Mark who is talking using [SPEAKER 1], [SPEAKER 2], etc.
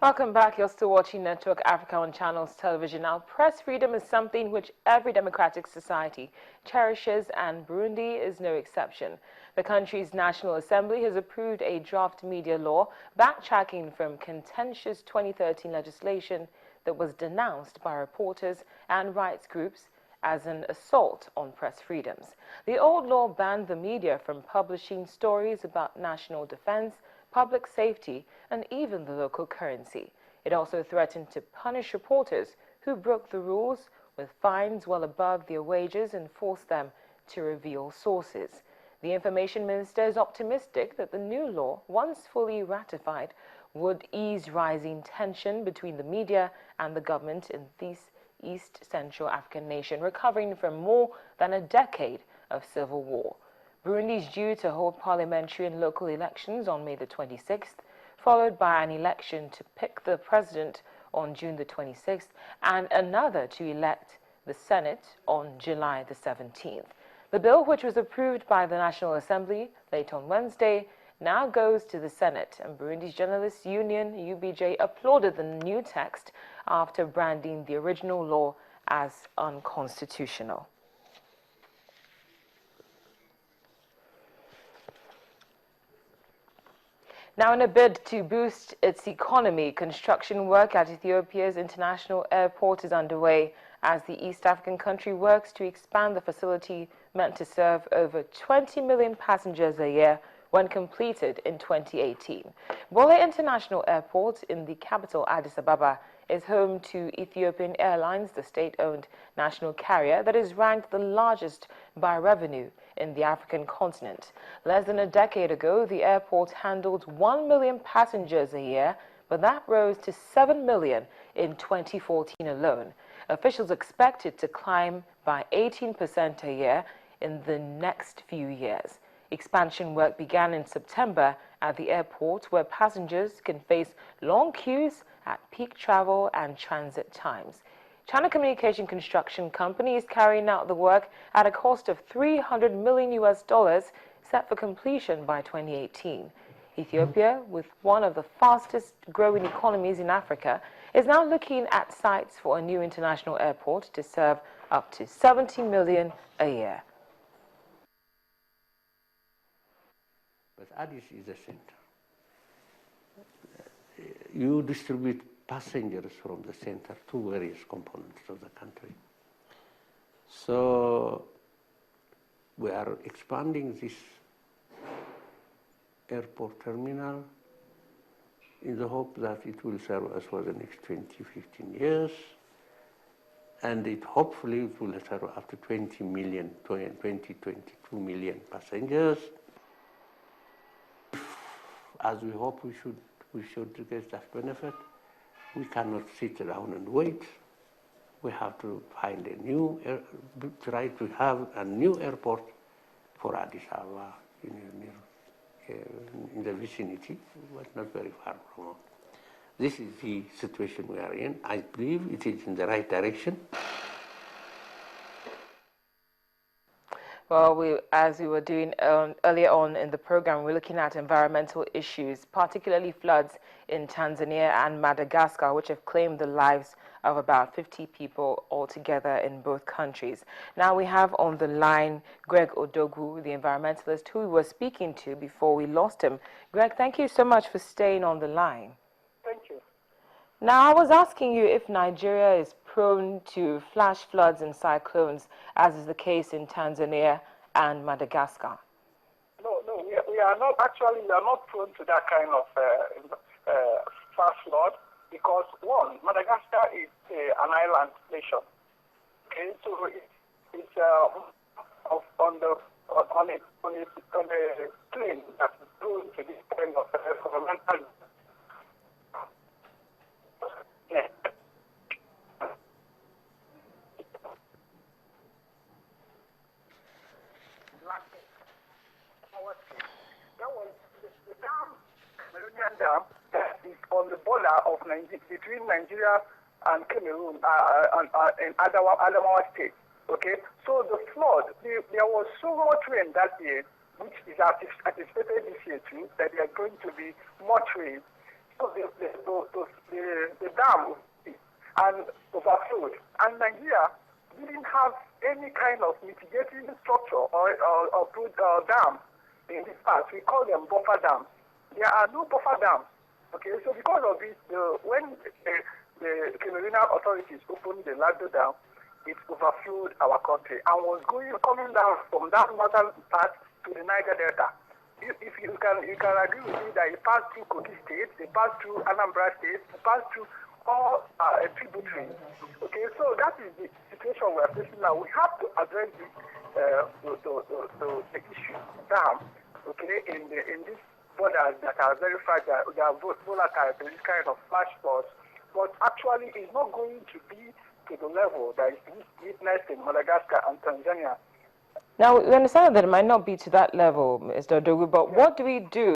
[SPEAKER 1] Welcome back. You're still watching Network Africa on Channels Television. Now, press freedom is something which every democratic society cherishes, and Burundi is no exception. The country's National Assembly has approved a draft media law backtracking from contentious 2013 legislation that was denounced by reporters and rights groups as an assault on press freedoms. The old law banned the media from publishing stories about national defense, public safety, and even the local currency. It also threatened to punish reporters who broke the rules with fines well above their wages and force them to reveal sources. The information minister is optimistic that the new law, once fully ratified, would ease rising tension between the media and the government in this East Central African nation, recovering from more than a decade of civil war. Burundi is due to hold parliamentary and local elections on May the 26th, followed by an election to pick the president on June the 26th and another to elect the Senate on July the 17th. The bill, which was approved by the National Assembly late on Wednesday, now goes to the Senate, and Burundi's Journalists Union, UBJ, applauded the new text after branding the original law as unconstitutional. Now, in a bid to boost its economy, construction work at Ethiopia's international airport is underway as the East African country works to expand the facility meant to serve over 20 million passengers a year when completed in 2018. Bole International Airport in the capital Addis Ababa is home to Ethiopian Airlines, the state-owned national carrier that is ranked the largest by revenue in the African continent. Less than a decade ago, the airport handled 1 million passengers a year, but that rose to 7 million in 2014 alone. Officials expect it to climb by 18% a year in the next few years. Expansion work began in September at the airport, where passengers can face long queues at peak travel and transit times. China Communication Construction Company is carrying out the work at a cost of $300 million set for completion by 2018. Ethiopia, with one of the fastest growing economies in Africa, is now looking at sites for a new international airport to serve up to 70 million a year.
[SPEAKER 2] But Addis is a center. You distribute passengers from the center to various components of the country. So we are expanding this airport terminal in the hope that it will serve us for the next 20, 15 years. And hopefully it will serve up to 22 million passengers. As we hope we should get that benefit, we cannot sit around and wait. We have to find try to have a new airport for Addis Ababa in the vicinity, but not very far from home. This is the situation we are in. I believe it is in the right direction.
[SPEAKER 1] Well, as we were doing earlier on in the program, we're looking at environmental issues, particularly floods in Tanzania and Madagascar, which have claimed the lives of about 50 people altogether in both countries. Now we have on the line Greg Odogwu, the environmentalist who we were speaking to before we lost him. Greg, thank you so much for staying on the line.
[SPEAKER 3] Thank you.
[SPEAKER 1] Now, I was asking you if Nigeria is prone to flash floods and cyclones, as is the case in Tanzania and Madagascar.
[SPEAKER 3] No, we are not. Actually, we are not prone to that kind of flash flood because, one, Madagascar is an island nation. Okay, so it's on a plane that is prone to this kind of environmental. Yeah. The dam, Meridian Dam, is on the border of between Nigeria and Cameroon and Adamawa State. Okay, so the flood, there was so much rain that year, which is anticipated this year too, that there are going to be much rain. So the dam and overflowed. And Nigeria didn't have any kind of mitigating structure or dam in this part. We call them buffer dams. There are no buffer dams. Okay, so because of this, when the Cameroonian authorities opened the Lado Dam, it overflowed our country and was coming down from that northern part to the Niger Delta. If you can agree with me that it passed through Kogi State, it passed through Anambra State, it passed through all tributaries. Okay, so that is the situation we are facing now. We have to address the issue dam. Okay, in this borders that are very fragile, they are volatile to this kind of flash floods, but actually it's not going to be to the level that is witnessed in Madagascar and Tanzania.
[SPEAKER 1] Now, we understand that it might not be to that level, Mr. Odogu, but what do we do